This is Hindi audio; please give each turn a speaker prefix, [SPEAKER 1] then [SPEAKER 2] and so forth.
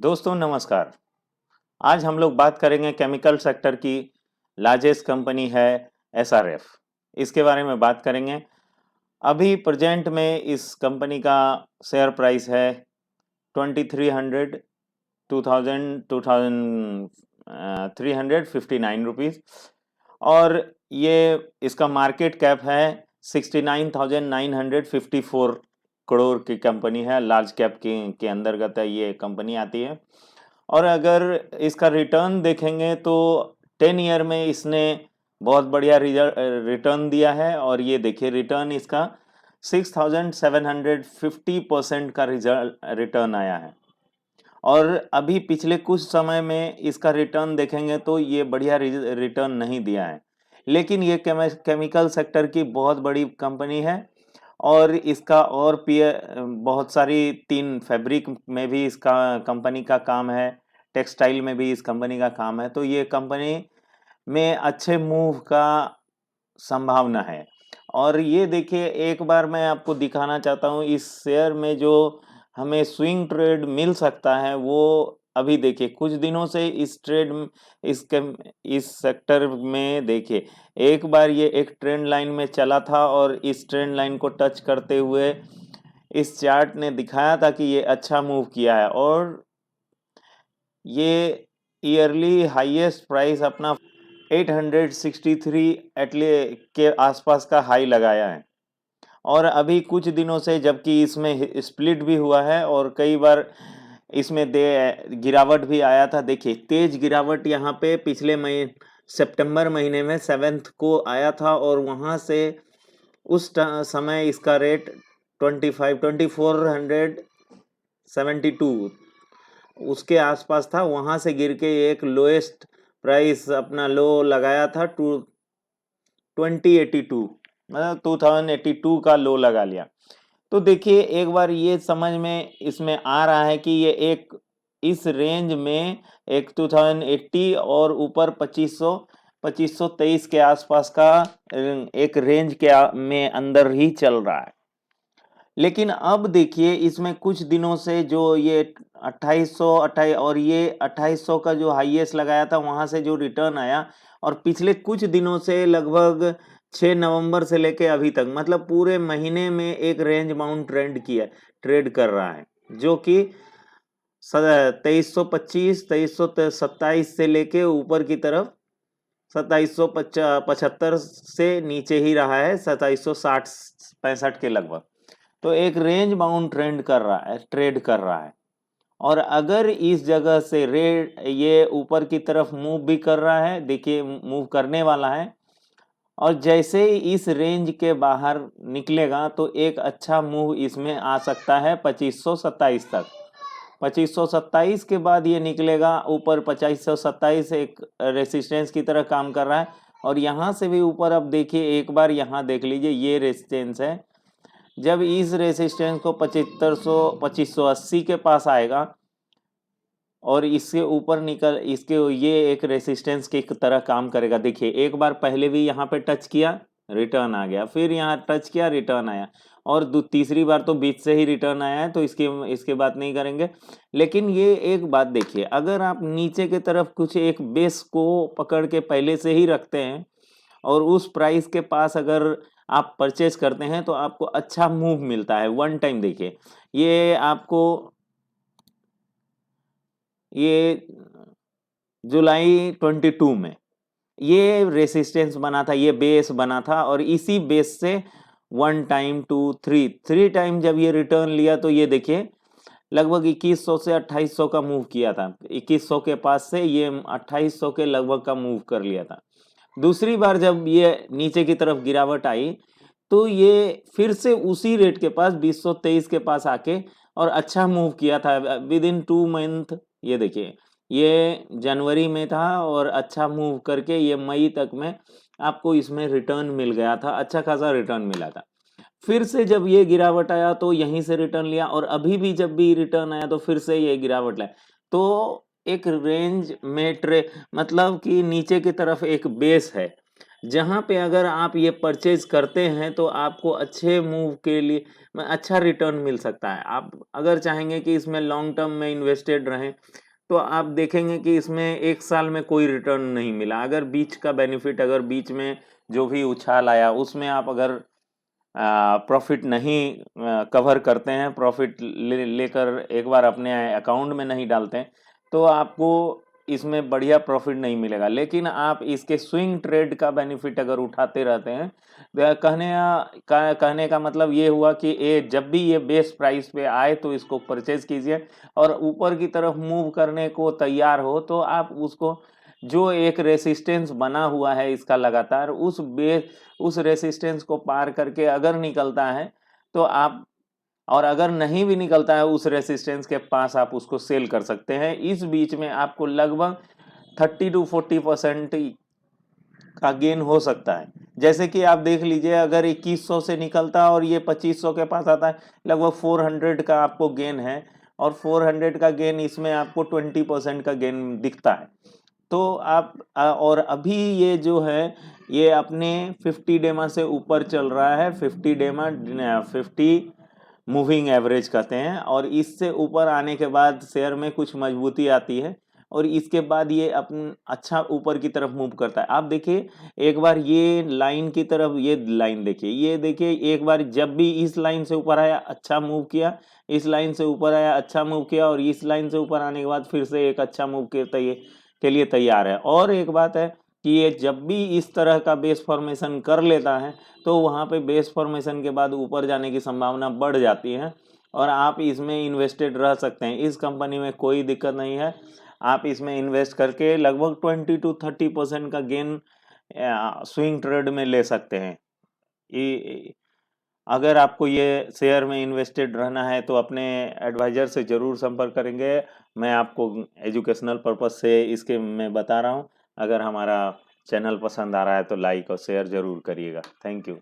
[SPEAKER 1] दोस्तों नमस्कार। आज हम लोग बात करेंगे केमिकल सेक्टर की लार्जेस्ट कंपनी है एसआरएफ। इसके बारे में बात करेंगे। अभी प्रेजेंट में इस कंपनी का शेयर प्राइस है 2300 2359 रुपीज़ और ये इसका मार्केट कैप है 69,954 करोड़ की कंपनी है। लार्ज कैप के अंतर्गत ये कंपनी आती है। और अगर इसका रिटर्न देखेंगे तो 10 ईयर में इसने बहुत बढ़िया रिटर्न दिया है। और ये देखिए रिटर्न इसका 6750% का रिटर्न आया है। और अभी पिछले कुछ समय में इसका रिटर्न देखेंगे तो ये बढ़िया रिटर्न नहीं दिया है। लेकिन ये केमिकल सेक्टर की बहुत बड़ी कंपनी है और इसका और बहुत सारी 3 फैब्रिक में भी इसका कंपनी का काम है, टेक्सटाइल में भी इस कंपनी का काम है। तो ये कंपनी में अच्छे मूव का संभावना है। और ये देखिए एक बार मैं आपको दिखाना चाहता हूँ इस शेयर में जो हमें स्विंग ट्रेड मिल सकता है वो अभी देखिए कुछ दिनों से इस ट्रेड इस सेक्टर में देखिए एक बार ये एक ट्रेंड लाइन में चला था और इस ट्रेंड लाइन को टच करते हुए इस चार्ट ने दिखाया था कि ये अच्छा मूव किया है और ये ईयरली हाईएस्ट प्राइस अपना 863 के आसपास का हाई लगाया है। और अभी कुछ दिनों से जबकि इसमें स्प्लिट भी हुआ है और कई बार इसमें गिरावट भी आया था। देखिए तेज गिरावट यहाँ पे पिछले सितंबर महीने में 7 को आया था और वहाँ से उस समय इसका रेट 2472 उसके आसपास था। वहाँ से गिर के एक लोएस्ट प्राइस अपना लो लगाया था 2082, मतलब 2082 का लो लगा लिया। तो देखिए एक बार ये समझ में इसमें आ रहा है कि ये एक इस रेंज में एक 2080 और ऊपर 2523 के आसपास का एक रेंज के में अंदर ही चल रहा है। लेकिन अब देखिए इसमें कुछ दिनों से जो ये 2800 और ये 2800 का जो हाईएस्ट लगाया था वहां से जो रिटर्न आया और पिछले कुछ दिनों से लगभग 6 नवंबर से लेके अभी तक मतलब पूरे महीने में एक रेंज बाउंड ट्रेड कर रहा है जो कि 2325 2327 से लेके ऊपर की तरफ 2775 से नीचे ही रहा है 2760 65 के लगभग। तो एक रेंज बाउंड ट्रेड कर रहा है। और अगर इस जगह से ये ऊपर की तरफ मूव भी कर रहा है, देखिए मूव करने वाला है और जैसे ही इस रेंज के बाहर निकलेगा तो एक अच्छा मूव इसमें आ सकता है 2527 तक। 2527 के बाद ये निकलेगा ऊपर 2527 एक रेसिस्टेंस की तरह काम कर रहा है। और यहाँ से भी ऊपर अब देखिए एक बार यहाँ देख लीजिए ये रेसिस्टेंस है। जब इस रेसिस्टेंस को 2580 के पास आएगा और इसके ऊपर इसके ये एक रेसिस्टेंस की तरह काम करेगा। देखिए एक बार पहले भी यहाँ पे टच किया रिटर्न आ गया, फिर यहाँ टच किया रिटर्न आया और तीसरी बार तो बीच से ही रिटर्न आया है तो इसके बात नहीं करेंगे। लेकिन ये एक बात देखिए अगर आप नीचे की तरफ कुछ एक बेस को पकड़ के पहले से ही रखते हैं और उस प्राइस के पास अगर आप परचेज करते हैं तो आपको अच्छा मूव मिलता है वन टाइम। देखिए ये आपको ये जुलाई 22 में ये रेसिस्टेंस बना था, ये बेस बना था और इसी बेस से 1 टाइम 2 3 टाइम जब ये रिटर्न लिया तो ये देखिए लगभग 2100 से 2800 का मूव किया था। 2100 के पास से ये 2800 के लगभग का मूव कर लिया था। दूसरी बार जब ये नीचे की तरफ गिरावट आई तो ये फिर से उसी रेट के पास 2023 के पास आके और अच्छा मूव किया था विद इन 2 मंथ। ये देखिए ये जनवरी में था और अच्छा मूव करके ये मई तक में आपको इसमें रिटर्न मिल गया था, अच्छा खासा रिटर्न मिला था। फिर से जब ये गिरावट आया तो यहीं से रिटर्न लिया और अभी भी जब भी रिटर्न आया तो फिर से ये गिरावट लाया। तो एक रेंज में मतलब कि नीचे की तरफ एक बेस है जहाँ पे अगर आप ये परचेज़ करते हैं तो आपको अच्छे मूव के लिए अच्छा रिटर्न मिल सकता है। आप अगर चाहेंगे कि इसमें लॉन्ग टर्म में इन्वेस्टेड रहें, तो आप देखेंगे कि इसमें 1 साल में कोई रिटर्न नहीं मिला। अगर बीच का बेनिफिट अगर बीच में जो भी उछाल आया उसमें आप अगर प्रॉफ़िट नहीं कवर करते हैं, प्रॉफ़िट लेकर एक बार अपने अकाउंट में नहीं डालते हैं, तो आपको इसमें बढ़िया प्रॉफ़िट नहीं मिलेगा। लेकिन आप इसके स्विंग ट्रेड का बेनिफिट अगर उठाते रहते हैं, कहने का मतलब ये हुआ कि ये जब भी ये बेस प्राइस पे आए तो इसको परचेज़ कीजिए और ऊपर की तरफ मूव करने को तैयार हो तो आप उसको जो एक रेजिस्टेंस बना हुआ है इसका लगातार उस रेजिस्टेंस को पार करके अगर निकलता है तो आप और अगर नहीं भी निकलता है उस रेजिस्टेंस के पास आप उसको सेल कर सकते हैं। इस बीच में आपको लगभग 30 टू 40% का गेन हो सकता है। जैसे कि आप देख लीजिए अगर 2100 से निकलता और ये 2500 के पास आता है, लगभग 400 का आपको गेन है और 400 का गेन इसमें आपको 20% का गेन दिखता है। तो आप और अभी ये जो है ये अपने 50 डेमा से ऊपर चल रहा है। 50 डेमा 50 मूविंग एवरेज कहते हैं और इससे ऊपर आने के बाद शेयर में कुछ मजबूती आती है और इसके बाद ये अच्छा ऊपर की तरफ मूव करता है। आप देखिए एक बार ये लाइन की तरफ ये लाइन देखिए, ये देखिए एक बार जब भी इस लाइन से ऊपर आया अच्छा मूव किया, इस लाइन से ऊपर आया अच्छा मूव किया और इस लाइन से ऊपर आने के बाद फिर से एक अच्छा मूव के लिए तैयार है। और एक बात है कि ये जब भी इस तरह का बेस फॉर्मेशन कर लेता है तो वहाँ पे बेस फॉर्मेशन के बाद ऊपर जाने की संभावना बढ़ जाती है और आप इसमें इन्वेस्टेड रह सकते हैं। इस कंपनी में कोई दिक्कत नहीं है, आप इसमें इन्वेस्ट करके लगभग 20 टू 30% का गेन स्विंग ट्रेड में ले सकते हैं। अगर आपको ये शेयर में इन्वेस्टेड रहना है तो अपने एडवाइज़र से ज़रूर संपर्क करेंगे। मैं आपको एजुकेशनल पर्पज़ से इसके मैं बता रहा हूँ। अगर हमारा चैनल पसंद आ रहा है तो लाइक और शेयर ज़रूर करिएगा। Thank you.